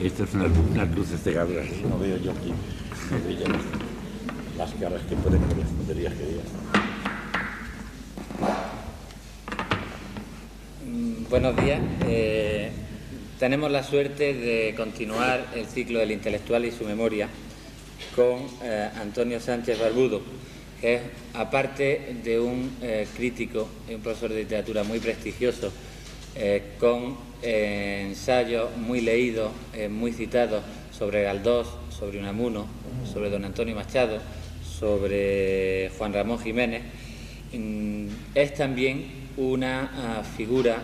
Esto es unas luces de cabras, no veo yo aquí, no veo yo las caras que pueden ver las tonterías que digan. Buenos días. Tenemos la suerte de continuar el ciclo del intelectual y su memoria con Antonio Sánchez Barbudo, que es, aparte de un crítico y un profesor de literatura muy prestigioso, con ensayos muy leídos, muy citados sobre Galdós, sobre Unamuno, sobre don Antonio Machado, sobre Juan Ramón Jiménez, es también una figura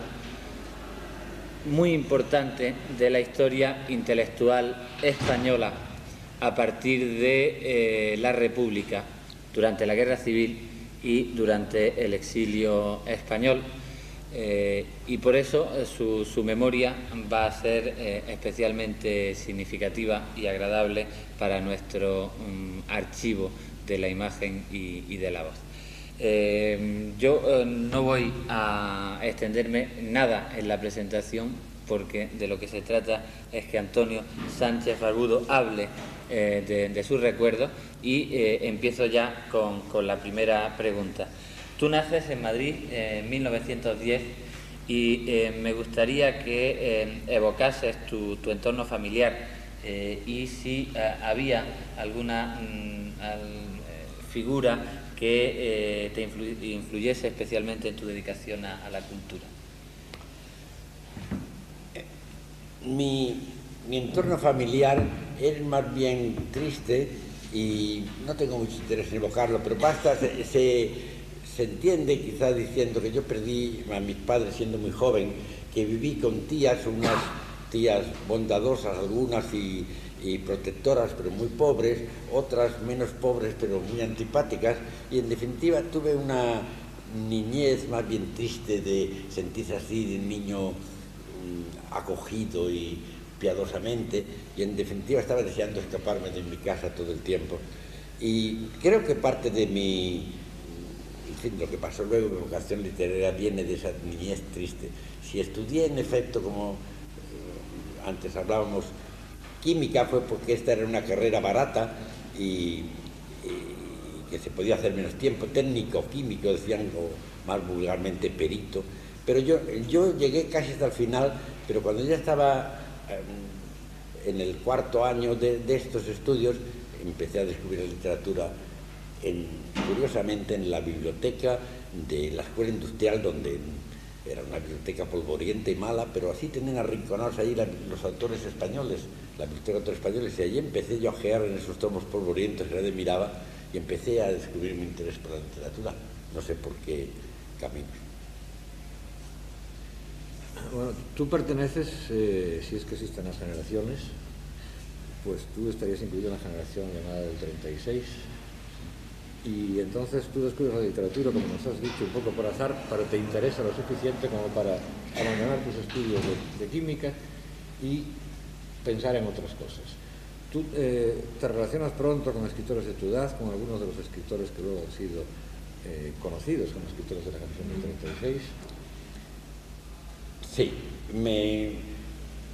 muy importante de la historia intelectual española a partir de la República, durante la Guerra Civil y durante el exilio español, y por eso su memoria va a ser especialmente significativa y agradable para nuestro archivo de la imagen y de la voz. Yo no voy a extenderme nada en la presentación, porque de lo que se trata es que Antonio Sánchez Barbudo hable de sus recuerdos, y empiezo ya con la primera pregunta. Tú naces en Madrid en 1910 y me gustaría que evocases tu entorno familiar y si había alguna figura que te influyese especialmente en tu dedicación a la cultura. Mi entorno familiar es más bien triste y no tengo mucho interés en evocarlo, pero basta, se entiende quizás diciendo que yo perdí a mis padres siendo muy joven, que viví con tías, unas tías bondadosas algunas y protectoras, pero muy pobres, otras menos pobres, pero muy antipáticas, y en definitiva tuve una niñez más bien triste, de sentirse así de un niño acogido y piadosamente, y en definitiva estaba deseando escaparme de mi casa todo el tiempo. Y creo que parte de mi, en fin, lo que pasó luego, mi vocación literaria viene de esa niñez triste. Si estudié en efecto, como antes hablábamos, química, fue porque esta era una carrera barata y que se podía hacer menos tiempo, técnico, químico, decían, o más vulgarmente perito, pero yo llegué casi hasta el final, pero cuando ya estaba en el cuarto año de estos estudios, empecé a descubrir la literatura, curiosamente en la biblioteca de la Escuela Industrial, donde era una biblioteca polvorienta y mala, pero así tenían arrinconados ahí los autores españoles, la biblioteca de autores españoles, y allí empecé yo a ojear en esos tomos polvorientos que nadie miraba, y empecé a descubrir mi interés por la literatura, no sé por qué caminos. Bueno, tú perteneces, si es que existen las generaciones, pues tú estarías incluido en la generación llamada del 36, y entonces tú descubres la literatura, como nos has dicho, un poco por azar, pero te interesa lo suficiente como para abandonar tus estudios de química y pensar en otras cosas. Tú te relacionas pronto con escritores de tu edad, con algunos de los escritores que luego han sido conocidos como escritores de la generación del 36. Sí,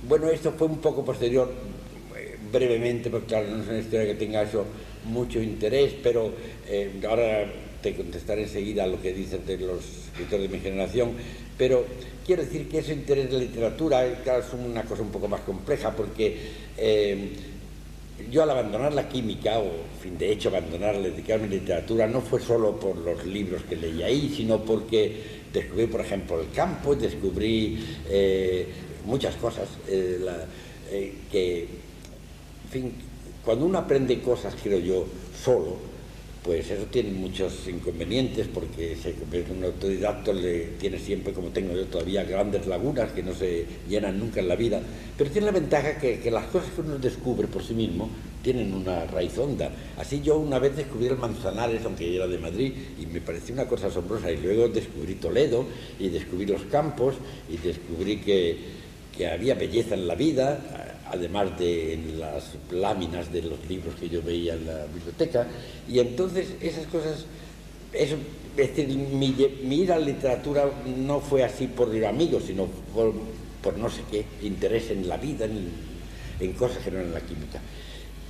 bueno, esto fue un poco posterior, brevemente, porque claro, no es una historia que tenga eso mucho interés, pero ahora te contestaré enseguida lo que dices de los escritores de mi generación, pero quiero decir que ese interés de la literatura, claro, es una cosa un poco más compleja, porque yo al abandonar la química, o en fin, de hecho dedicarme a la literatura, no fue solo por los libros que leí ahí, sino porque descubrí, por ejemplo, el campo, descubrí muchas cosas que, en fin, cuando uno aprende cosas, creo yo, solo, pues eso tiene muchos inconvenientes, porque se convierte en un autodidacto, tiene siempre, como tengo yo todavía, grandes lagunas que no se llenan nunca en la vida, pero tiene la ventaja que las cosas que uno descubre por sí mismo tienen una raíz honda. Así yo una vez descubrí el Manzanares, aunque yo era de Madrid, y me pareció una cosa asombrosa, y luego descubrí Toledo, y descubrí los campos, y descubrí que había belleza en la vida, además de en las láminas de los libros que yo veía en la biblioteca, y entonces esas cosas, es decir, mi ir a la literatura no fue así por ir a amigos, sino por no sé qué, interés en la vida, en cosas que no eran la química.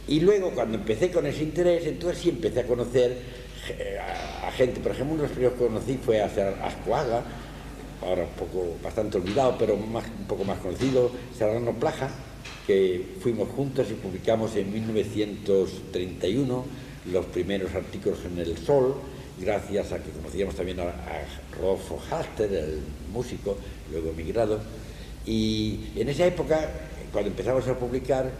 Y luego, cuando empecé con ese interés, entonces sí empecé a conocer a gente. Por ejemplo, uno de los primeros que conocí fue a Azcoaga, ahora bastante olvidado, pero un poco más conocido, Serrano Plaja, que fuimos juntos y publicamos en 1931 los primeros artículos en El Sol, gracias a que conocíamos también a Rodolfo Halster, el músico, luego emigrado. Y en esa época, cuando empezamos a publicar,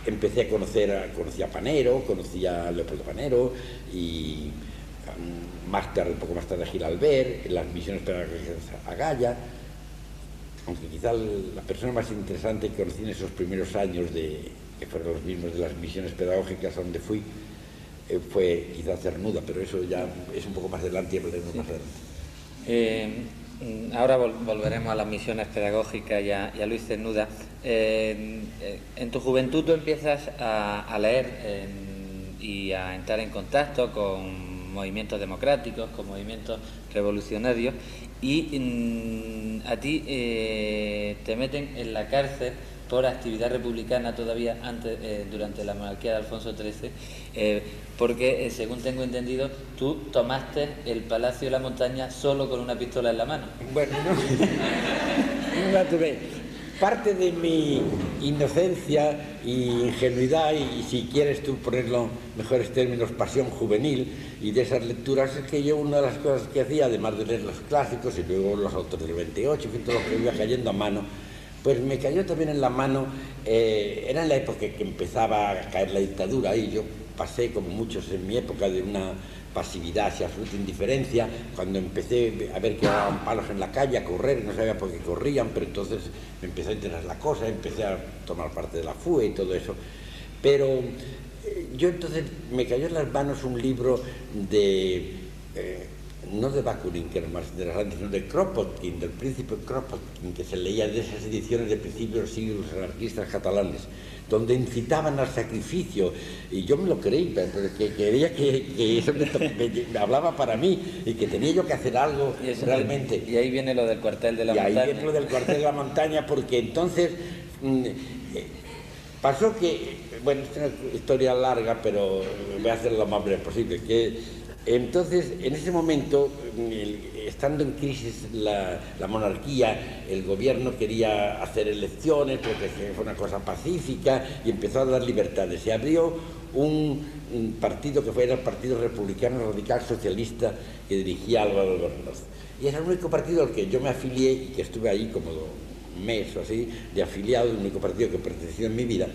empecé a conocí a Panero, conocí a Leopoldo Panero y más tarde, un poco más tarde, a Gil Albert, en las misiones pedagógicas a Gaya, aunque quizá la persona más interesante que conocí en esos primeros años, que fueron los mismos de las misiones pedagógicas a donde fui, fue quizás Cernuda, pero eso ya es un poco más adelante y hablaremos más adelante. Ahora volveremos a las misiones pedagógicas y a Luis Cernuda. En tu juventud tú empiezas a leer y a entrar en contacto con movimientos democráticos, con movimientos revolucionarios, y a ti te meten en la cárcel por actividad republicana todavía durante la monarquía de Alfonso XIII, porque, según tengo entendido, tú tomaste el Palacio de la Montaña solo con una pistola en la mano. Bueno, parte de mi inocencia e ingenuidad, y si quieres tú ponerlo en mejores términos, pasión juvenil, y de esas lecturas, es que yo una de las cosas que hacía, además de leer los clásicos y luego los autores del 28, y todo lo que iba cayendo a mano, pues me cayó también en la mano, era en la época que empezaba a caer la dictadura, y yo pasé, como muchos en mi época, de una pasividad hacia absoluta indiferencia, cuando empecé a ver que daban palos en la calle, a correr, no sabía por qué corrían, pero entonces me empezó a interesar la cosa, empecé a tomar parte de la FUE y todo eso. Pero yo entonces me cayó en las manos un libro de... no de Bakunin, que era más interesante, sino de Kropotkin, del príncipe Kropotkin, que se leía de esas ediciones de principios del siglo, los anarquistas catalanes, donde incitaban al sacrificio, y yo me lo creí, pero que quería que eso me hablaba para mí, y que tenía yo que hacer algo realmente. Y ahí viene lo del cuartel de la montaña. Y ahí viene lo del cuartel de la montaña, porque entonces pasó que, bueno, es una historia larga, pero voy a hacer lo más breve posible, que entonces, en ese momento, estando en crisis la monarquía, el gobierno quería hacer elecciones porque fue una cosa pacífica y empezó a dar libertades. Se abrió un partido que era el Partido Republicano Radical Socialista, que dirigía Álvaro Albornoz. Y era el único partido al que yo me afilié y que estuve ahí como un mes o así, de afiliado, el único partido que perteneció en mi vida.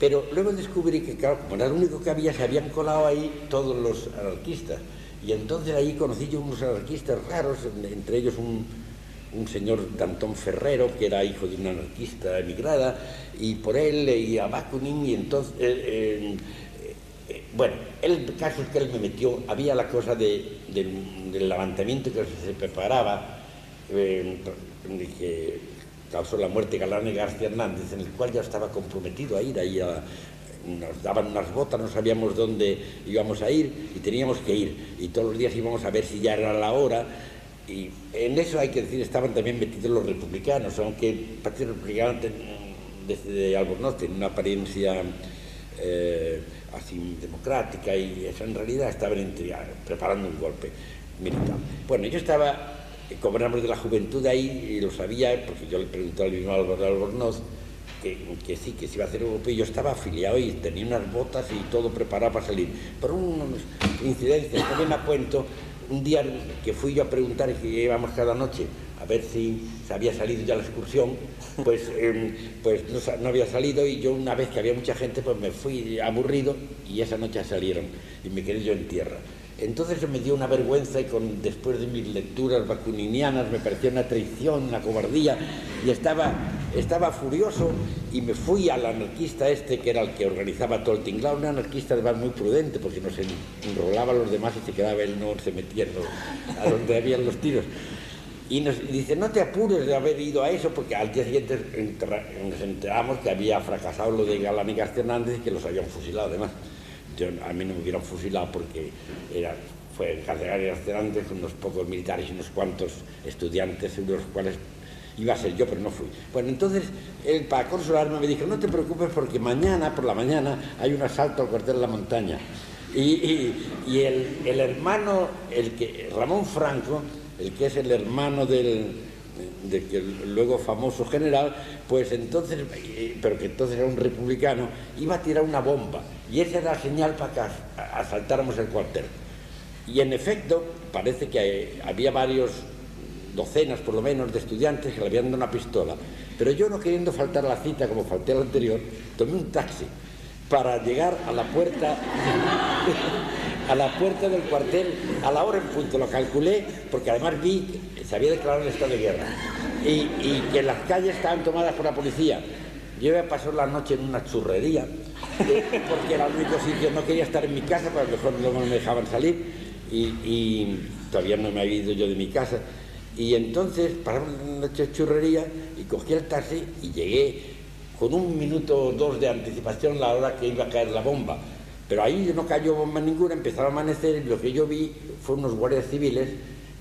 Pero luego descubrí que, claro, como era el único que había, se habían colado ahí todos los anarquistas. Y entonces ahí conocí yo unos anarquistas raros, entre ellos un señor Dantón Ferrero, que era hijo de una anarquista emigrada, y por él leía a Bakunin, y entonces... bueno, el caso es que él me metió, había la cosa del levantamiento que se preparaba, que causó la muerte de Galán y García Hernández, en el cual ya estaba comprometido a ir ahí, nos daban unas botas, no sabíamos dónde íbamos a ir y teníamos que ir, y todos los días íbamos a ver si ya era la hora, y en eso hay que decir, estaban también metidos los republicanos, aunque el Partido Republicano desde Albornoz tenía una apariencia así democrática, y eso en realidad estaban preparando un golpe militar. Bueno, yo estaba... como éramos de la juventud ahí, y lo sabía, porque yo le pregunté al mismo Álvaro Albornoz que sí, que se iba a hacer europeo, y yo estaba afiliado y tenía unas botas y todo preparado para salir. Por unas incidencias que me cuento, un día que fui yo a preguntar, y que íbamos cada noche a ver si se había salido ya la excursión, pues no había salido, y yo una vez que había mucha gente, pues me fui aburrido, y esa noche salieron y me quedé yo en tierra. Entonces me dio una vergüenza, y después de mis lecturas bakuninianas me parecía una traición, una cobardía, y estaba furioso, y me fui al anarquista que era el que organizaba todo el tinglado, un anarquista además muy prudente, porque nos enrolaba a los demás y se quedaba, él no se metía a donde habían los tiros. Y nos dice, no te apures de haber ido a eso, porque al día siguiente nos enteramos que había fracasado lo de Galán y García Hernández, y que los habían fusilado además. A mí no me hubieran fusilado porque fue el cardenal García Hernández con unos pocos militares y unos cuantos estudiantes, uno de los cuales Iba a ser yo, pero no fui. Bueno, entonces él, para consolarme, me dijo, no te preocupes porque mañana, por la mañana, hay un asalto al cuartel de la Montaña. Y el hermano, Ramón Franco, el que es el hermano del que luego famoso general, pues entonces, pero que entonces era un republicano, iba a tirar una bomba. Y esa era la señal para que asaltáramos el cuartel. Y en efecto, parece que había docenas por lo menos de estudiantes que le habían dado una pistola, pero yo, no queriendo faltar a la cita como falté a la anterior, tomé un taxi para llegar a la puerta del cuartel a la hora en punto. Lo calculé porque además vi que se había declarado el estado de guerra y que las calles estaban tomadas por la policía. Yo había pasado la noche en una churrería porque era el único sitio, no quería estar en mi casa, pero a lo mejor no me dejaban salir y todavía no me había ido yo de mi casa. Y entonces paramos en la churrería y cogí el taxi y llegué con 1 minuto o 2 de anticipación a la hora que iba a caer la bomba. Pero ahí no cayó bomba ninguna, empezaba a amanecer y lo que yo vi fue unos guardias civiles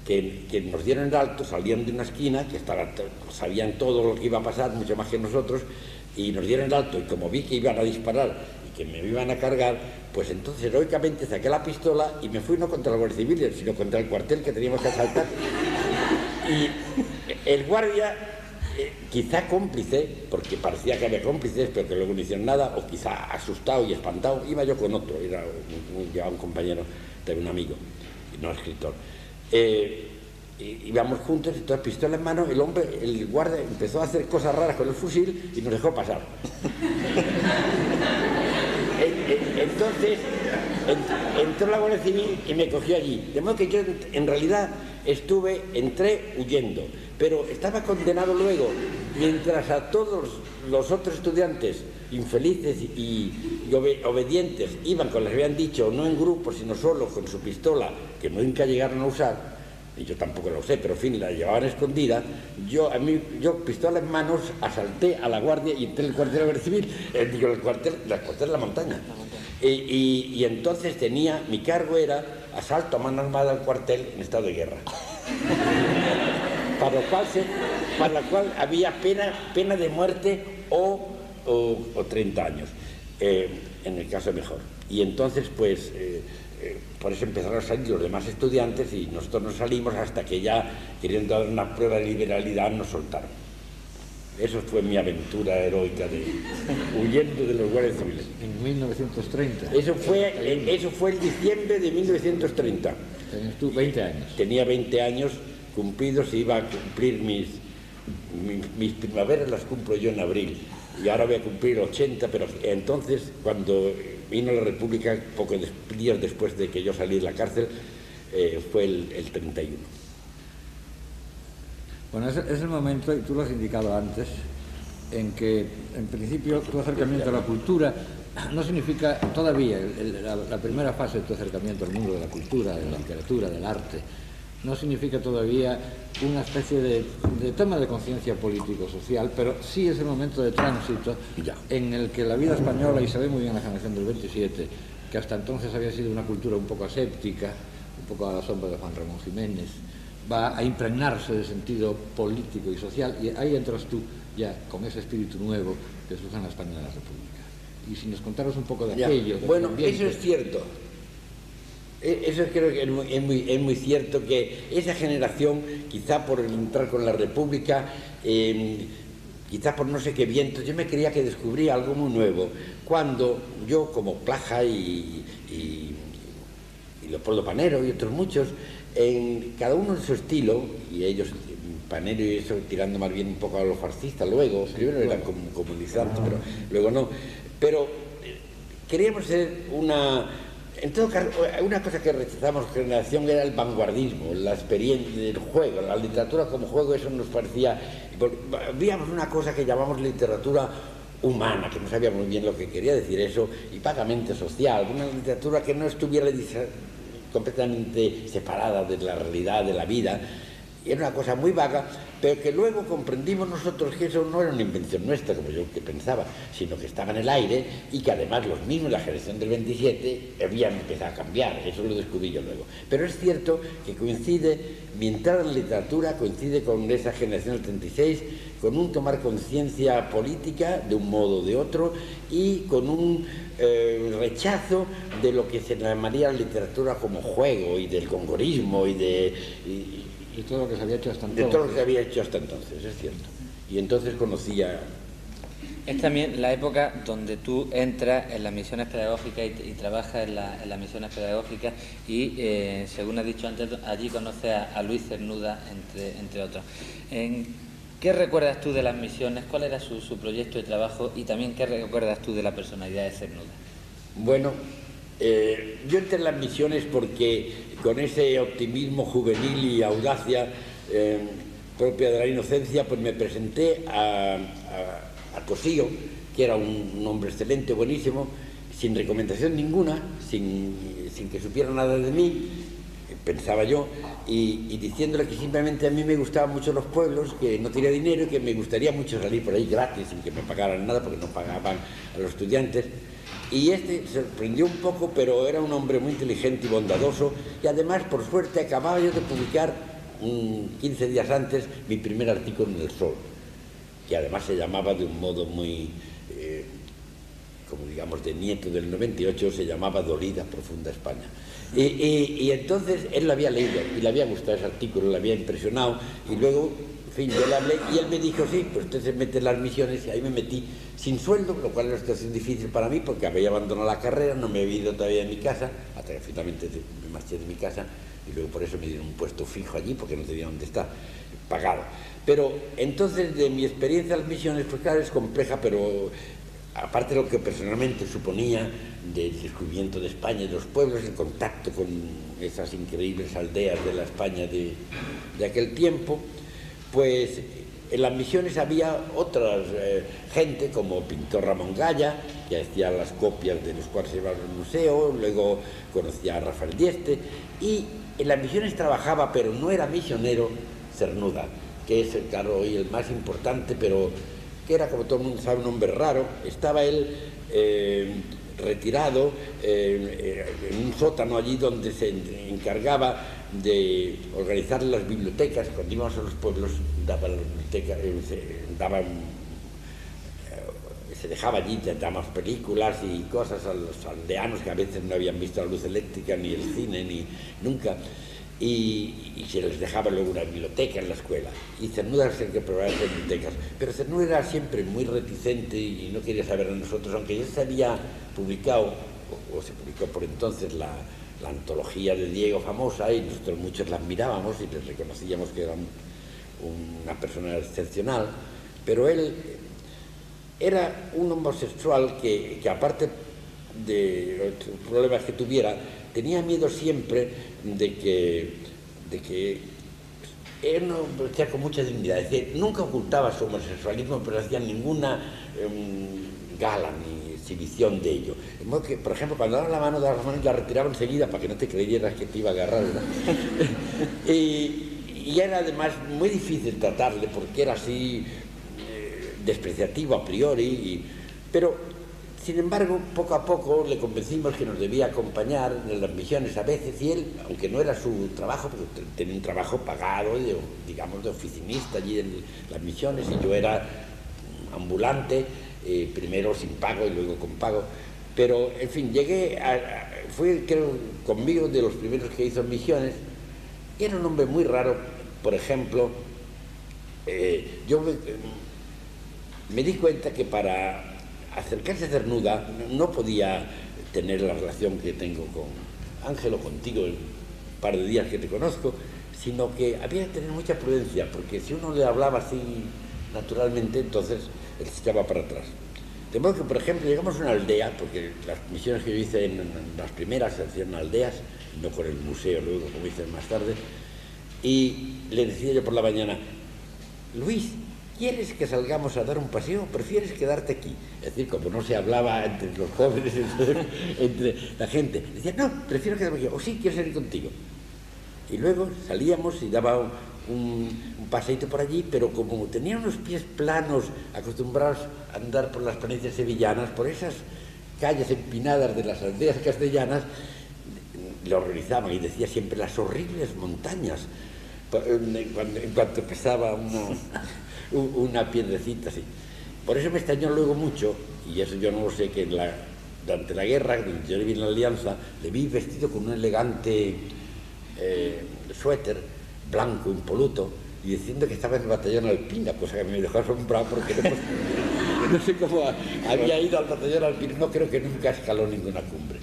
que nos dieron el alto, salían de una esquina, que sabían todo lo que iba a pasar, mucho más que nosotros, y nos dieron el alto. Y como vi que iban a disparar y que me iban a cargar, pues entonces heroicamente saqué la pistola y me fui no contra los guardias civiles, sino contra el cuartel que teníamos que asaltar. Y el guardia, quizá cómplice, porque parecía que había cómplices, pero que luego no hicieron nada, o quizá asustado y espantado, iba yo con otro, llevaba un compañero de un amigo, no escritor. Íbamos juntos, entonces pistola en mano, el guardia empezó a hacer cosas raras con el fusil y nos dejó pasar. Entonces entró la Guardia Civil y me cogió allí, de modo que yo en realidad entré huyendo, pero estaba condenado luego, mientras a todos los otros estudiantes infelices y obedientes iban, como les habían dicho, no en grupo sino solo con su pistola, que nunca llegaron a usar, y yo tampoco la usé, pero en fin, la llevaban escondida. Yo pistola en manos, asalté a la guardia y entré en el cuartel de la Guardia Civil, el cuartel de la Montaña. Y entonces mi cargo era asalto a mano armada al cuartel en estado de guerra. Para lo cual había pena de muerte o 30 años, en el caso mejor. Y entonces, pues, por eso empezaron a salir los demás estudiantes y nosotros nos salimos hasta que ya, queriendo dar una prueba de liberalidad, nos soltaron. Eso fue mi aventura heroica huyendo de los guardias civiles. En 1930. Eso fue el diciembre de 1930. Tenías tú 20 años. Tenía 20 años cumplidos y iba a cumplir mis primaveras, las cumplo yo en abril. Y ahora voy a cumplir 80, pero entonces, cuando vino la República, pocos días después de que yo salí de la cárcel, fue el 31. Bueno, es el momento, y tú lo has indicado antes, en que, en principio, tu acercamiento a la cultura no significa todavía, la primera fase de tu acercamiento al mundo de la cultura, de la literatura, del arte, no significa todavía una especie de toma de conciencia político-social, pero sí es el momento de tránsito en el que la vida española, y se ve muy bien la generación del 27, que hasta entonces había sido una cultura un poco aséptica, un poco a la sombra de Juan Ramón Jiménez, va a impregnarse de sentido político y social, y ahí entras tú ya con ese espíritu nuevo que surge en la España de la República. Y si nos contaras un poco de aquello... Bueno, eso es cierto. Eso creo que es muy cierto, que esa generación, quizá por entrar con la República, quizá por no sé qué vientos, yo me creía que descubría algo muy nuevo, cuando yo, como Plaja y Leopoldo Panero y otros muchos, en cada uno de su estilo, y ellos, Panero y eso, tirando más bien un poco a los fascistas, luego, primero eran comunizantes, pero luego no, pero queríamos ser en todo caso, una cosa que rechazamos generación era el vanguardismo, la experiencia del juego, la literatura como juego, eso nos parecía... Víamos una cosa que llamamos literatura humana, que no sabíamos muy bien lo que quería decir eso, y vagamente social, una literatura que no estuviera completamente separada de la realidad de la vida, Y era una cosa muy vaga, pero que luego comprendimos nosotros que eso no era una invención nuestra, como yo que pensaba, sino que estaba en el aire y que además los mismos, la generación del 27, habían empezado a cambiar. Eso lo descubrí yo luego. Pero es cierto que coincide, mi entrada en la literatura coincide con esa generación del 36, con un tomar conciencia política de un modo o de otro y con un rechazo de lo que se llamaría la literatura como juego y del congorismo y de todo lo que se había hecho hasta entonces. De todo lo que se había hecho hasta entonces, es cierto. Y entonces conocía... Es también la época donde tú entras en las misiones pedagógicas y trabajas en las misiones pedagógicas y, según has dicho antes, allí conoces a Luis Cernuda, entre otros. ¿Qué recuerdas tú de las misiones? ¿Cuál era su proyecto de trabajo? Y también, ¿qué recuerdas tú de la personalidad de Cernuda? Bueno, yo entré en las misiones porque con ese optimismo juvenil y audacia propia de la inocencia, pues me presenté a Cosío, que era un hombre excelente, buenísimo, sin recomendación ninguna, sin que supiera nada de mí, pensaba yo, y diciéndole que simplemente a mí me gustaban mucho los pueblos, que no tenía dinero y que me gustaría mucho salir por ahí gratis, sin que me pagaran nada, porque no pagaban a los estudiantes. Y este sorprendió un poco, pero era un hombre muy inteligente y bondadoso, y además, por suerte, acababa yo de publicar 15 días antes mi primer artículo en El Sol, que además se llamaba de un modo muy, como digamos, de nieto del 98, se llamaba Dolida Profunda España. Y entonces él lo había leído y le había gustado ese artículo, le había impresionado, y luego, en fin, yo le hablé y él me dijo, sí, pues usted se mete en las misiones, y ahí me metí sin sueldo, lo cual era una situación difícil para mí porque había abandonado la carrera, no me había ido todavía de mi casa, hasta que finalmente me marché de mi casa, y luego por eso me dieron un puesto fijo allí porque no tenía dónde estar, pagado. Pero entonces, de mi experiencia en las misiones, pues claro, es compleja, pero aparte de lo que personalmente suponía del descubrimiento de España y de los pueblos, el contacto con esas increíbles aldeas de la España de aquel tiempo, pues en las misiones había otra gente, como el pintor Ramón Gaya, que hacía las copias de los cuadros que llevaban al museo, luego conocía a Rafael Dieste, y en las misiones trabajaba, pero no era misionero, Cernuda, que es, claro, hoy el más importante, pero que era, como todo el mundo sabe, un hombre raro. Estaba él retirado en un sótano allí donde se encargaba de organizar las bibliotecas. Cuando íbamos a los pueblos daban las bibliotecas, se dejaba allí, daban películas y cosas a los aldeanos que a veces no habían visto la luz eléctrica, ni el cine, ni nunca. Y se les dejaba luego una biblioteca en la escuela, y Cernuda era el que probaba las bibliotecas, pero Cernuda era siempre muy reticente y no quería saber de nosotros, aunque ya se había publicado, o se publicó por entonces, la antología de Diego famosa, y nosotros muchos la admirábamos y les reconocíamos que era una persona excepcional, pero él era un homosexual que aparte de los problemas que tuviera, tenía miedo siempre de que él no hacía con mucha dignidad, es decir, nunca ocultaba su homosexualismo, pero no hacía ninguna gala ni exhibición de ello. De modo que, por ejemplo, cuando daba la mano y la retiraba enseguida para que no te creyeras que te iba a agarrar, ¿verdad? y era además muy difícil tratarle porque era así despreciativo a priori, pero sin embargo, poco a poco le convencimos que nos debía acompañar en las misiones a veces, y él, aunque no era su trabajo, porque tenía un trabajo pagado, digamos, de oficinista allí en las misiones, y yo era ambulante, primero sin pago y luego con pago, pero, en fin, fue, creo, conmigo de los primeros que hizo misiones. Era un hombre muy raro. Por ejemplo, yo me di cuenta que para acercarse a Cernuda no podía tener la relación que tengo con Ángel o contigo el par de días que te conozco, sino que había que tener mucha prudencia, porque si uno le hablaba así naturalmente, entonces él se echaba para atrás. De modo que, por ejemplo, llegamos a una aldea, porque las misiones que yo hice en las primeras se hacían aldeas, no con el museo luego, como hice más tarde, y le decía yo por la mañana: Luis, ¿quieres que salgamos a dar un paseo o prefieres quedarte aquí? Es decir, como no se hablaba entre los jóvenes, entre la gente, decía, no, prefiero quedarme aquí, o sí, quiero salir contigo. Y luego salíamos y daba un paseíto por allí, pero como tenía unos pies planos, acostumbrados a andar por las planicies sevillanas, por esas calles empinadas de las aldeas castellanas, lo horrorizaban y decía siempre las horribles montañas, en cuanto pesaba una piedrecita así. Por eso me extrañó luego mucho, y eso yo no lo sé, que durante la guerra, yo le vi en la Alianza, le vi vestido con un elegante suéter blanco, impoluto, y diciendo que estaba en el batallón alpina, cosa que me dejó asombrado porque no sé cómo había ido al batallón alpino, no creo que nunca escaló ninguna cumbre.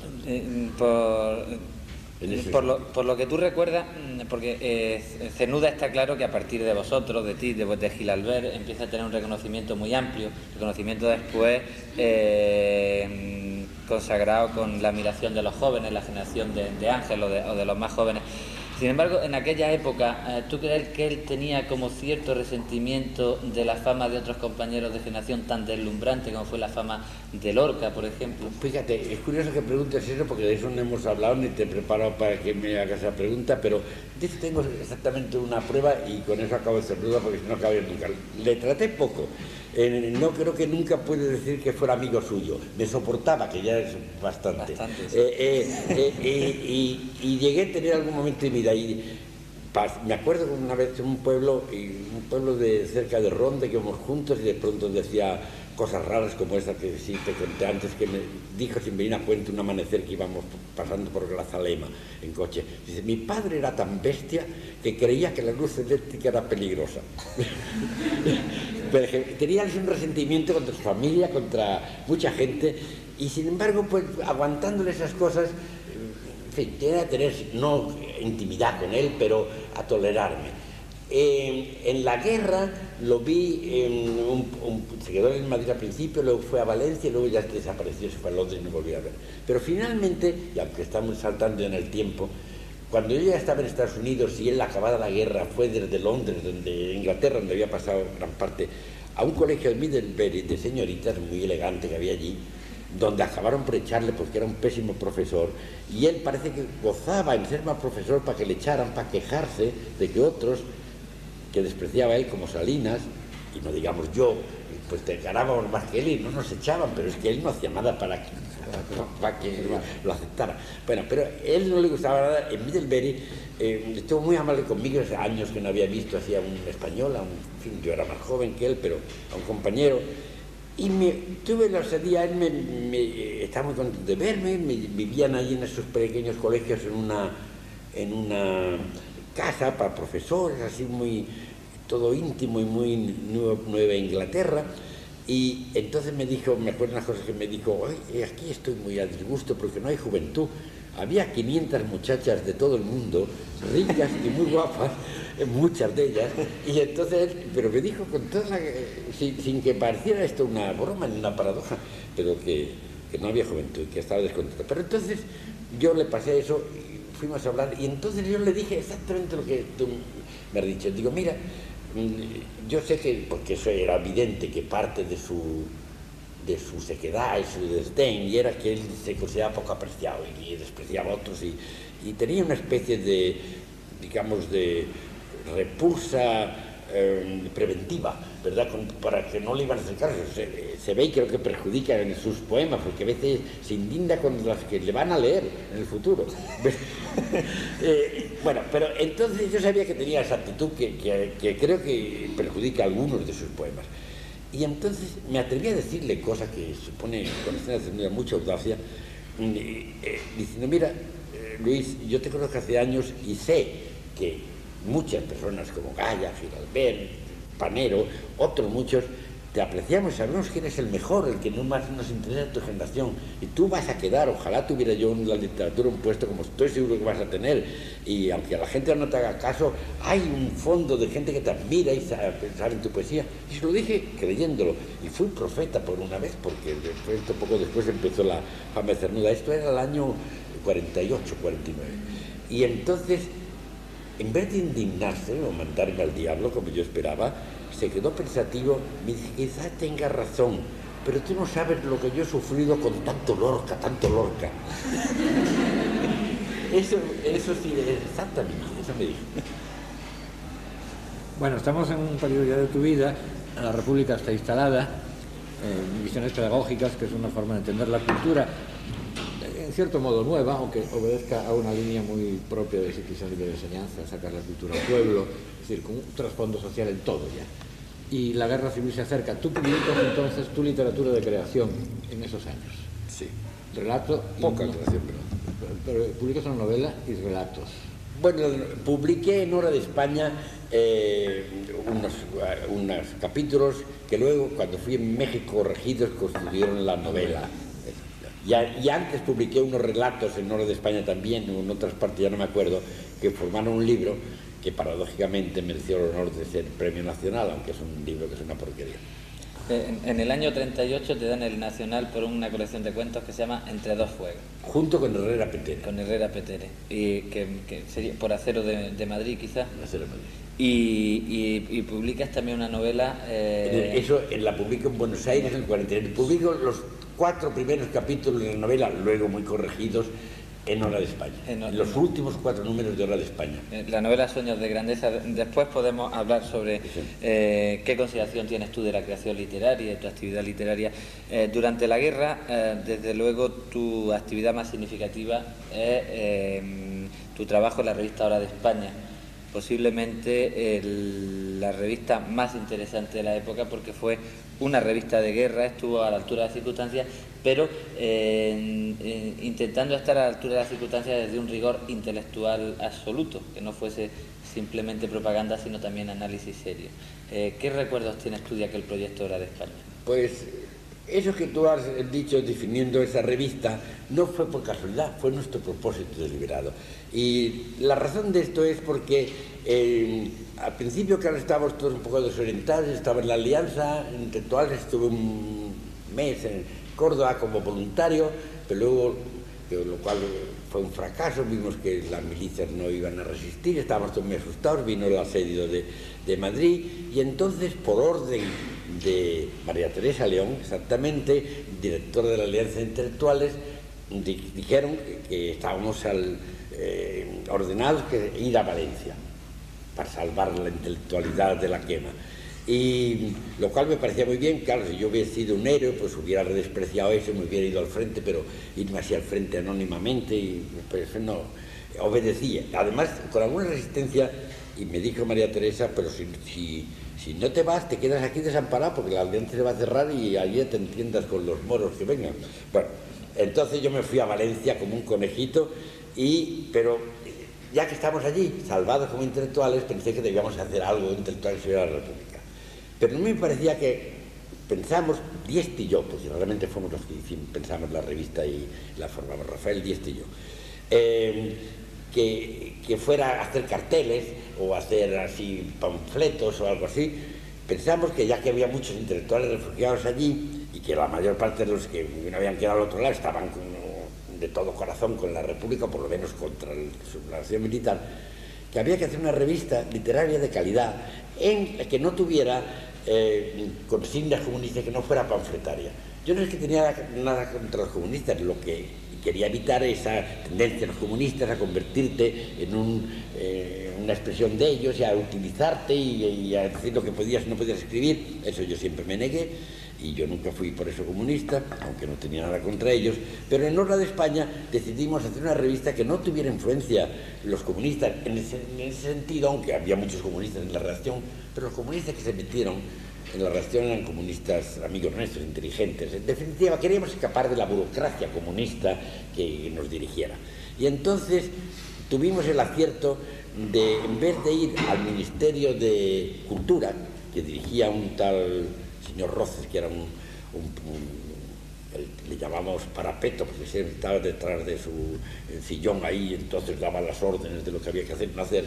Por lo que tú recuerdas, porque Cernuda está claro que a partir de vosotros, de ti, de Gil Albert, empieza a tener un reconocimiento muy amplio, reconocimiento después consagrado con la admiración de los jóvenes, la generación de Ángel o de los más jóvenes. Sin embargo, en aquella época, ¿tú crees que él tenía como cierto resentimiento de la fama de otros compañeros de generación tan deslumbrante como fue la fama de Lorca, por ejemplo? Fíjate, es curioso que preguntes eso porque de eso no hemos hablado ni te he preparado para que me hagas esa pregunta, pero de eso tengo exactamente una prueba y con eso acabo de ser duda porque si no acabo nunca. Le traté poco. No creo que nunca puede decir que fuera amigo suyo. Me soportaba, que ya es bastante. Sí. Y llegué a tener algún momento de vida. Me acuerdo que una vez en un pueblo de cerca de Ronda, que íbamos juntos y de pronto decía cosas raras como esa que sí te conté antes, que me dijo sin venir a cuento un amanecer que íbamos pasando por Grazalema en coche. Dice, mi padre era tan bestia que creía que la luz eléctrica era peligrosa. Pero tenía un resentimiento contra su familia, contra mucha gente, y sin embargo, pues aguantándole esas cosas, en fin, tenía que tener, no intimidad con él, pero a tolerarme. En la guerra lo vi, se quedó en Madrid al principio, luego fue a Valencia y luego ya desapareció, se fue a Londres y no volví a ver. Pero finalmente, y aunque estamos saltando en el tiempo, cuando yo ya estaba en Estados Unidos y él, acabada la guerra, fue desde Londres, de Inglaterra, donde había pasado gran parte, a un colegio de Middlebury de señoritas muy elegante que había allí, donde acabaron por echarle porque era un pésimo profesor, y él parece que gozaba en ser mal profesor para que le echaran, para quejarse de que otros que despreciaba a él como Salinas, y no digamos yo, pues te ganábamos más que él y no nos echaban, pero es que él no hacía nada para que lo aceptara. Bueno, pero a él no le gustaba nada. En Middlebury estuvo muy amable conmigo, hace años que no había visto hacia un español, en fin, yo era más joven que él, pero a un compañero, y tuve la osadía, él estaba muy contento de verme, vivían allí en esos pequeños colegios en una casa para profesores, así muy todo íntimo y muy Nueva Inglaterra, y entonces me dijo, me acuerdo unas cosas que me dijo, aquí estoy muy a disgusto porque no hay juventud. Había 500 muchachas de todo el mundo, ricas y muy guapas, muchas de ellas, y entonces, pero me dijo con toda sin que pareciera esto una broma ni una paradoja, pero que no había juventud, que estaba descontento. Pero entonces yo le pasé eso, fuimos a hablar, y entonces yo le dije exactamente lo que tú me has dicho. Digo, mira, yo sé que, porque eso era evidente, que parte de su sequedad y su desdén, y era que él se consideraba poco apreciado y despreciaba a otros, y tenía una especie de, digamos, de repulsa preventiva, ¿verdad? Para que no le iban a hacer caso. Se ve y creo que perjudica en sus poemas, porque a veces se indigna con las que le van a leer en el futuro. Bueno, pero entonces yo sabía que tenía esa actitud que creo que perjudica a algunos de sus poemas. Y entonces me atreví a decirle cosas que supone, con escenas de mucha audacia, diciendo, mira, Luis, yo te conozco hace años y sé que muchas personas como Gaya, Gil Albert, Panero, otros muchos, te apreciamos y sabemos que eres el mejor, el que no más nos interesa en tu generación, y tú vas a quedar, ojalá tuviera yo en la literatura un puesto como estoy seguro que vas a tener, y aunque a la gente no te haga caso, hay un fondo de gente que te admira y sabe pensar en tu poesía. Y se lo dije creyéndolo, y fui profeta por una vez, porque poco después empezó la fama de Cernuda. Esto era el año 48, 49, y entonces, en vez de indignarse o mandarme al diablo como yo esperaba, se quedó pensativo. Me dice, quizás tenga razón, pero tú no sabes lo que yo he sufrido con tanto Lorca, tanto Lorca. Eso sí, exactamente, eso me dijo. Bueno, estamos en un periodo ya de tu vida, la República está instalada, visiones pedagógicas, que es una forma de entender la cultura, en cierto modo nueva, aunque obedezca a una línea muy propia de instituciones de enseñanza, sacar la cultura al pueblo, es decir, con un trasfondo social en todo ya. Y la guerra civil se acerca. Tú publicas entonces tu literatura de creación en esos años. Sí. Relato. Poca creación, pero publicas una novela y relatos. Bueno, publiqué en Hora de España unos capítulos que luego, cuando fui en México corregidos, constituyeron la novela. Y antes publiqué unos relatos en Hora de España también, en otras partes ya no me acuerdo, que formaron un libro que paradójicamente mereció el honor de ser premio nacional, aunque es un libro que es una porquería. En el año 38 te dan el Nacional por una colección de cuentos que se llama Entre dos fuegos. Junto con Herrera Petera. Con Herrera Petera. Y que sería por Acero de Madrid, quizás. Acero de Madrid. Y publicas también una novela... Eso la publico en Buenos Aires en el 49. Publico los 4 primeros capítulos de la novela, luego muy corregidos, en Hora de España. En los últimos 4 números de Hora de España. La novela Sueños de Grandeza. Después podemos hablar sobre qué consideración tienes tú de la creación literaria, de tu actividad literaria. Durante la guerra, desde luego, tu actividad más significativa es tu trabajo en la revista Hora de España. Posiblemente la revista más interesante de la época, porque fue una revista de guerra, estuvo a la altura de las circunstancias, pero intentando estar a la altura de las circunstancias desde un rigor intelectual absoluto, que no fuese simplemente propaganda, sino también análisis serio. ¿Qué recuerdos tienes tú de aquel proyecto Hora de España? Pues eso que tú has dicho definiendo esa revista no fue por casualidad, fue nuestro propósito deliberado. Y la razón de esto es porque al principio, claro, estábamos todos un poco desorientados. Estaba en la Alianza Intelectual, estuve un mes en Córdoba como voluntario, pero luego, lo cual fue un fracaso, vimos que las milicias no iban a resistir, estábamos todos muy asustados, vino el asedio de Madrid, y entonces, por orden de María Teresa León, exactamente, directora de la Alianza de Intelectuales, dijeron que estábamos ordenados que ir a Valencia para salvar la intelectualidad de la quema. Y lo cual me parecía muy bien. Claro, si yo hubiera sido un héroe, pues hubiera despreciado eso, me hubiera ido al frente, pero irme así al frente anónimamente, y pues no obedecía. Además, con alguna resistencia, y me dijo María Teresa, pero si no te vas, te quedas aquí desamparado, porque la alianza se va a cerrar y allí te entiendas con los moros que vengan. Bueno, entonces yo me fui a Valencia como un conejito, pero ya que estamos allí, salvados como intelectuales, pensé que debíamos hacer algo intelectual sobre la República. Pero no me parecía que pensamos, Dieste y yo, pues realmente fuimos los que pensamos la revista y la formamos, Rafael Dieste y yo, que fuera a hacer carteles o hacer así panfletos o algo así. Pensamos que ya que había muchos intelectuales refugiados allí y que la mayor parte de los que no habían quedado al otro lado estaban de todo corazón con la República, o por lo menos contra la sublevación militar, que había que hacer una revista literaria de calidad en la que no tuviera consignas comunistas, que no fuera panfletaria. Yo no es que tenía nada contra los comunistas, lo que quería evitar esa tendencia de los comunistas a convertirte en una expresión de ellos y a utilizarte y a decir lo que podías y no podías escribir. Eso yo siempre me negué, y yo nunca fui por eso comunista, aunque no tenía nada contra ellos. Pero en Hora de España decidimos hacer una revista que no tuviera influencia los comunistas en ese sentido, aunque había muchos comunistas en la redacción, pero los comunistas que se metieron en la redacción eran comunistas amigos nuestros, inteligentes. En definitiva, queríamos escapar de la burocracia comunista que nos dirigiera. Y entonces tuvimos el acierto de, en vez de ir al Ministerio de Cultura, que dirigía un tal señor Roces, que era le llamamos parapeto, porque siempre estaba detrás de su sillón ahí, entonces daba las órdenes de lo que había que hacer, no hacer.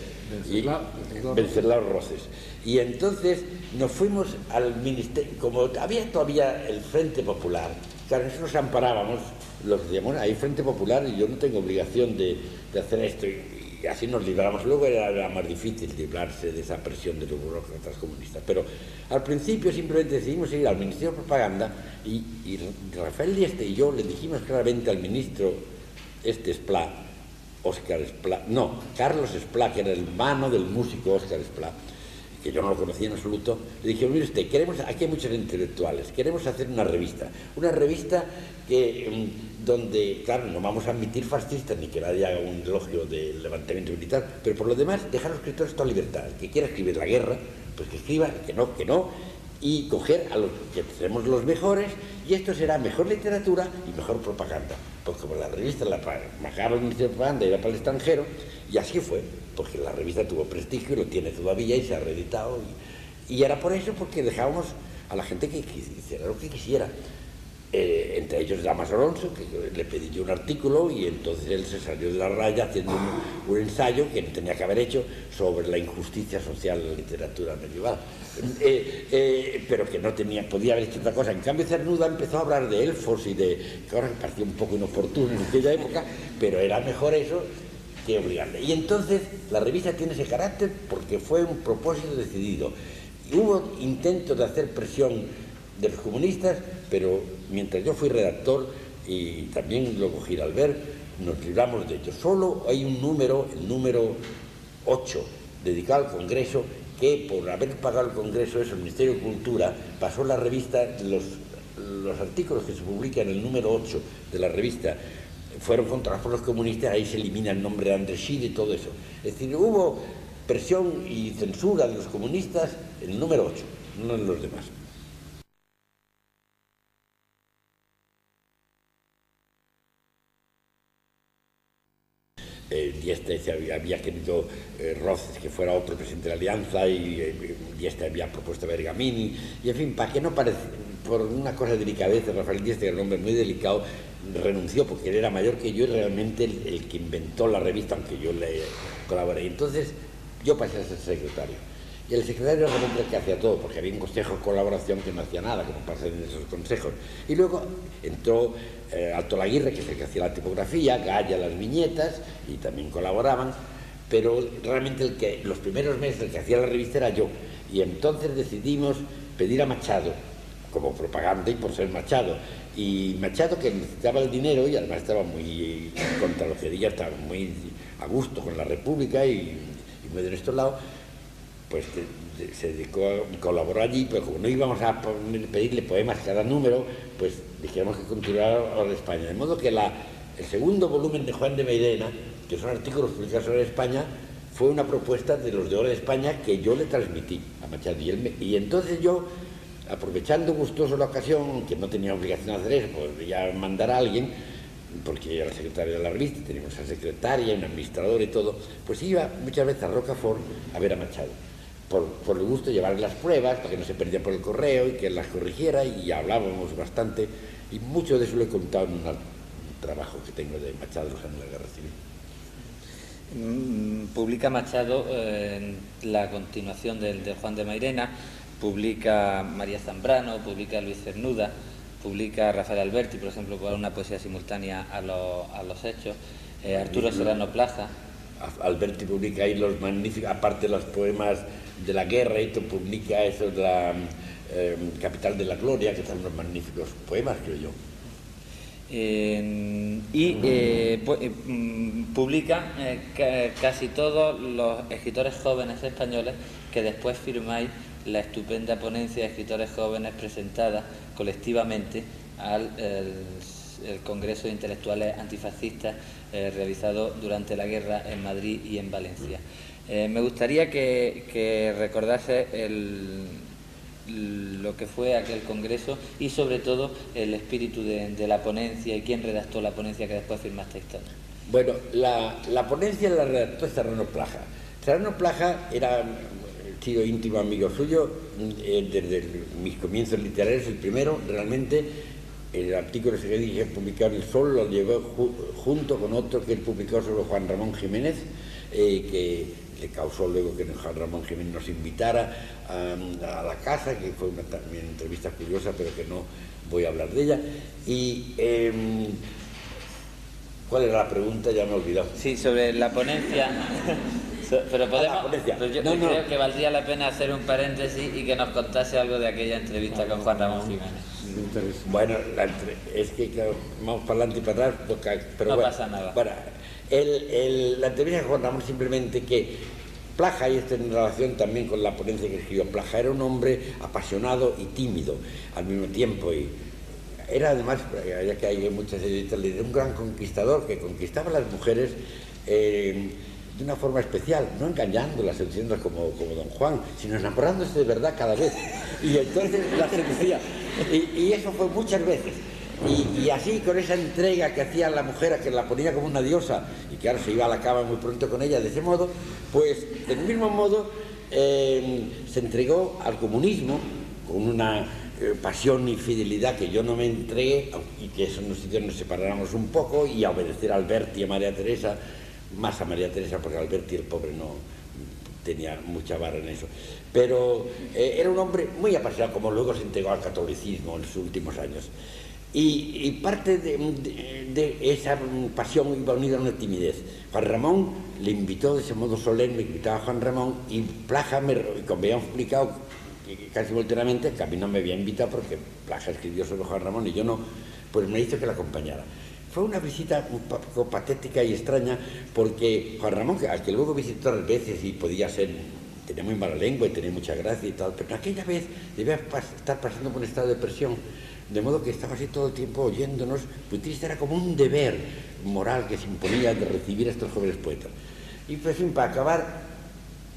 Venceslao Roces. Y entonces nos fuimos al ministerio, como había todavía el Frente Popular, claro, nosotros nos amparábamos, los que decíamos, hay Frente Popular y yo no tengo obligación de hacer esto, y así nos libramos. Luego era más difícil librarse de esa presión de los burócratas comunistas, pero al principio simplemente decidimos ir al Ministerio de Propaganda, y Rafael Dieste y yo le dijimos claramente al ministro Esplá Óscar Esplá, no, Carlos Esplá, que era el hermano del músico Óscar Esplá, que yo no lo conocía en absoluto, le dije, mire usted, aquí hay muchos intelectuales, queremos hacer una revista que, donde, claro, no vamos a admitir fascistas ni que nadie haga un elogio del levantamiento militar, pero por lo demás, dejar a los escritores toda libertad. El que quiera escribir la guerra, pues que escriba, el que no, y coger a los que tenemos los mejores, y esto será mejor literatura y mejor propaganda. Porque como la revista la pagaron el propaganda y era para el extranjero, y así fue, porque la revista tuvo prestigio y lo tiene todavía y se ha reeditado. Y era por eso, porque dejábamos a la gente que hiciera lo que quisiera. Entre ellos Damas Alonso, que le pedí yo un artículo y entonces él se salió de la raya haciendo un ensayo que tenía que haber hecho sobre la injusticia social en la literatura medieval. Pero que no podía haber hecho otra cosa. En cambio Cernuda empezó a hablar de elfos y que ahora me parecía un poco inoportuno en aquella época, pero era mejor eso que obligarle. Y entonces la revista tiene ese carácter porque fue un propósito decidido. Y hubo intentos de hacer presión de los comunistas, pero mientras yo fui redactor y también luego Giralbert, nos libramos de ello. Solo hay un número, el número 8, dedicado al Congreso, que por haber pagado el Congreso, el Ministerio de Cultura pasó la revista, los artículos que se publican en el número 8 de la revista fueron controlados por los comunistas, ahí se elimina el nombre de Andrés Gide y todo eso. Es decir, hubo presión y censura de los comunistas en el número 8, no en los demás. Dieste había querido Roces que fuera otro presidente de la Alianza y Dieste había propuesto a Bergamini y en fin, para que no parezca, por una cosa de delicadeza, Rafael Dieste, que era un hombre muy delicado, renunció porque él era mayor que yo y realmente el que inventó la revista, aunque yo le colaboré. Entonces yo pasé a ser secretario y el secretario era realmente el que hacía todo, porque había un consejo de colaboración que no hacía nada, como pasa en esos consejos, y luego entró Alto Laguirre, que es el que hacía la tipografía, Gaya las viñetas, y también colaboraban, pero realmente los primeros meses el que hacía la revista era yo, y entonces decidimos pedir a Machado, como propaganda y por ser Machado, y Machado, que necesitaba el dinero y además estaba muy contra lo que diga, estaba muy a gusto con la República y muy de nuestro lado, pues se dedicó a colaborar allí, pero como no íbamos a pedirle poemas cada número, pues dijimos que continuara a España. De modo que el segundo volumen de Juan de Mairena, que son artículos publicados sobre España, fue una propuesta de los de Hora de España que yo le transmití a Machado. Y entonces yo, aprovechando gustoso la ocasión, que no tenía obligación de hacer eso, pues ya mandar a alguien, porque yo era secretario de la revista, teníamos a secretaria, un administrador y todo, pues iba muchas veces a Rocafort a ver a Machado. Por el gusto de llevarle las pruebas, para que no se perdía por el correo y que él las corrigiera, y hablábamos bastante, y mucho de eso lo he contado en un trabajo que tengo de Machado en la Guerra Civil. Publica Machado la continuación de Juan de Mairena, publica María Zambrano, publica Luis Cernuda, publica Rafael Alberti, por ejemplo, con una poesía simultánea a los hechos, Arturo Serrano Plaza. Alberti publica ahí los magníficos, aparte de los poemas de la guerra, y publica eso de la Capital de la Gloria, que son unos magníficos poemas, creo yo. Publica casi todos los escritores jóvenes españoles que después firmáis la estupenda ponencia de escritores jóvenes presentada colectivamente al el Congreso de Intelectuales Antifascistas realizado durante la guerra en Madrid y en Valencia. Me gustaría que recordase lo que fue aquel congreso y sobre todo el espíritu de la ponencia y quién redactó la ponencia que después firmasteis todos. Bueno, la ponencia la redactó Serrano Plaja. Serrano Plaja era sido íntimo amigo suyo desde mis comienzos literarios. El primero, realmente, el artículo que dije publicado en El Sol lo llevó junto con otro que él publicó sobre Juan Ramón Jiménez, que le causó luego que Juan Ramón Jiménez nos invitara a la casa, que fue una también entrevista curiosa, pero que no voy a hablar de ella. Y ¿cuál era la pregunta? Ya me he olvidado. Sí, sobre la ponencia. Pero podemos, pero yo creo que valdría la pena hacer un paréntesis y que nos contase algo de aquella entrevista con Juan Ramón Jiménez. me interesa. Bueno, es que claro, vamos para adelante y para atrás, pero no bueno, pasa nada. Bueno, la entrevista de Juan Ramón simplemente que Plaja, y esto en relación también con la ponencia que escribió, Plaja era un hombre apasionado y tímido al mismo tiempo, y era además, ya que hay muchas editoriales, un gran conquistador que conquistaba a las mujeres de una forma especial, no engañándolas, seduciéndolas como Don Juan, sino enamorándose de verdad cada vez, y entonces las seducía, y eso fue muchas veces. Y así, con esa entrega que hacía la mujer, a que la ponía como una diosa, y que ahora se iba a la cama muy pronto con ella, de ese modo, pues del mismo modo se entregó al comunismo con una pasión y fidelidad que yo no me entregué, y que eso nos hizo nos separáramos un poco, y a obedecer a Alberti y a María Teresa, más a María Teresa, porque Alberti, el pobre, no tenía mucha vara en eso. Pero era un hombre muy apasionado, como luego se entregó al catolicismo en sus últimos años. Y parte de esa pasión iba unida a una timidez. Juan Ramón le invitó de ese modo solemne, invitaba a Juan Ramón, y Plaja, como habíamos explicado casi volteramente, que a mí no me había invitado porque Plaja escribió sobre Juan Ramón y yo no, pues me hizo que la acompañara. Fue una visita un poco patética y extraña, porque Juan Ramón, al que luego visitó 3 veces y podía ser, tenía muy mala lengua y tenía mucha gracia y tal, pero aquella vez debía estar pasando por un estado de depresión, de modo que estaba así todo el tiempo oyéndonos, muy triste, era como un deber moral que se imponía de recibir a estos jóvenes poetas. Y pues, en fin, para acabar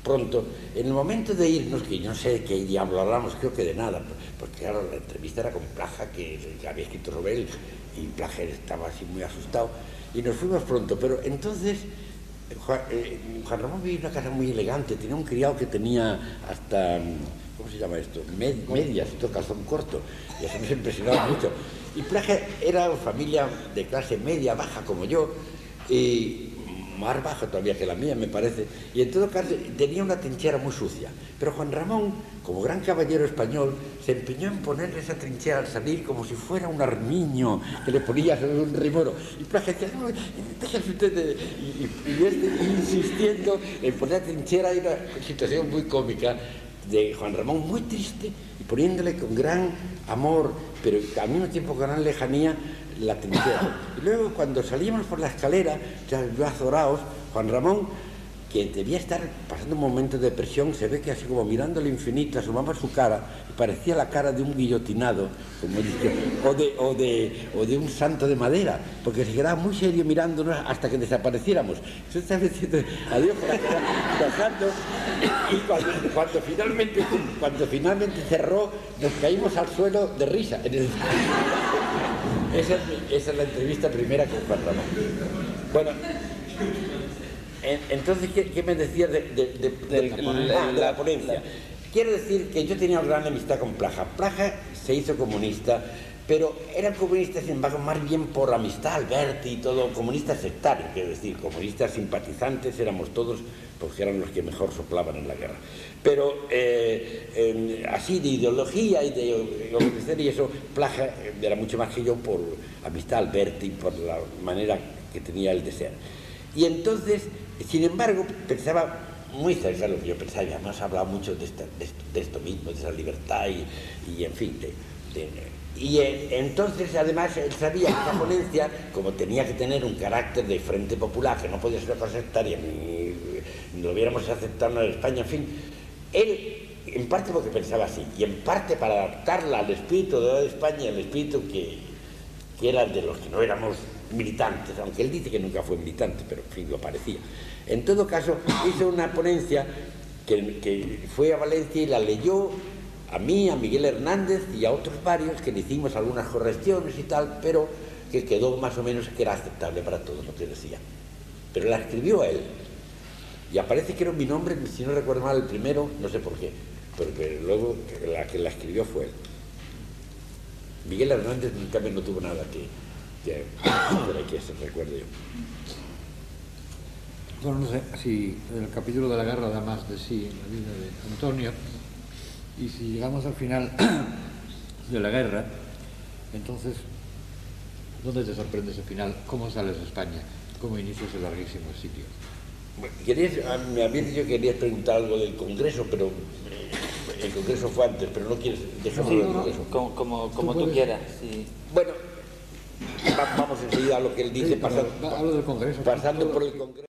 pronto, en el momento de irnos, que yo no sé de qué diablo hablamos, creo que de nada, porque claro, la entrevista era con Plaja, que había escrito sobre él, y Plaja estaba así muy asustado, y nos fuimos pronto, pero entonces Juan Ramón vivía en una casa muy elegante, tenía un criado que tenía hasta, ¿cómo se llama esto? Medias, todo calzón corto, y eso nos impresionaba mucho. Y Plaja era una familia de clase media, baja como yo, y más baja todavía que la mía, me parece, y en todo caso tenía una trinchera muy sucia, pero Juan Ramón, como gran caballero español, se empeñó en ponerle esa trinchera al salir como si fuera un armiño que le ponía sobre un rimoro, y Plaja decía, no, déjese usted y insistiendo en poner la trinchera. Hay una situación muy cómica de Juan Ramón, muy triste, y poniéndole con gran amor, pero al mismo tiempo con gran lejanía, la trinchera. Y luego, cuando salíamos por la escalera, ya azorados, Juan Ramón, que debía estar pasando un momento de depresión, se ve que así como mirando al infinito, asomaba su cara, y parecía la cara de un guillotinado, como dice, o de un santo de madera, porque se quedaba muy serio mirándonos hasta que desapareciéramos. Entonces estaba diciendo adiós por la cara, pasando, y cuando finalmente cerró, nos caímos al suelo de risa. Esa es la entrevista primera con Juan Ramón. Bueno, entonces, ¿qué me decías de la ponencia? Quiero decir que yo tenía una gran amistad con Plaja. Plaja se hizo comunista, pero era comunista, sin embargo, más bien por amistad, Alberti y todo, comunistas sectarios, quiero decir, comunistas simpatizantes, éramos todos, porque eran los que mejor soplaban en la guerra. Pero así de ideología y de obedecer y eso, Plaja era mucho más que yo por amistad Alberti, por la manera que tenía él de ser. Y entonces, sin embargo, pensaba muy cerca de lo que yo pensaba, y además hablaba mucho de esto mismo, de esa libertad y en fin, entonces, además, él sabía que esa ponencia, como tenía que tener un carácter de frente popular, que no podía ser una cosa sectaria, ni lo hubiéramos aceptado en España, en fin, él, en parte porque pensaba así, y en parte para adaptarla al espíritu de España, al espíritu que era de los que no éramos militantes, aunque él dice que nunca fue militante, pero en fin, lo parecía. En todo caso, hizo una ponencia que fue a Valencia y la leyó a mí, a Miguel Hernández y a otros varios, que le hicimos algunas correcciones y tal, pero que quedó más o menos que era aceptable para todos lo que decía. Pero la escribió él, y aparece que era mi nombre, si no recuerdo mal, el primero, no sé por qué, porque luego la que la escribió fue él. Miguel Hernández en cambio no tuvo nada que se recuerde yo. Bueno, no sé si el capítulo de la guerra da más de sí en la vida de Antonio, y si llegamos al final de la guerra, entonces, ¿dónde te sorprende ese final? ¿Cómo sales de España? ¿Cómo inicias el larguísimo sitio? Bueno, me habías dicho que querías preguntar algo del Congreso, pero El Congreso fue antes, pero no quieres dejarlo Sí, del Congreso. como tú quieras. Sí. Bueno, vamos enseguida a lo que él dice, Sí, pero hablo del Congreso. pasando por el Congreso.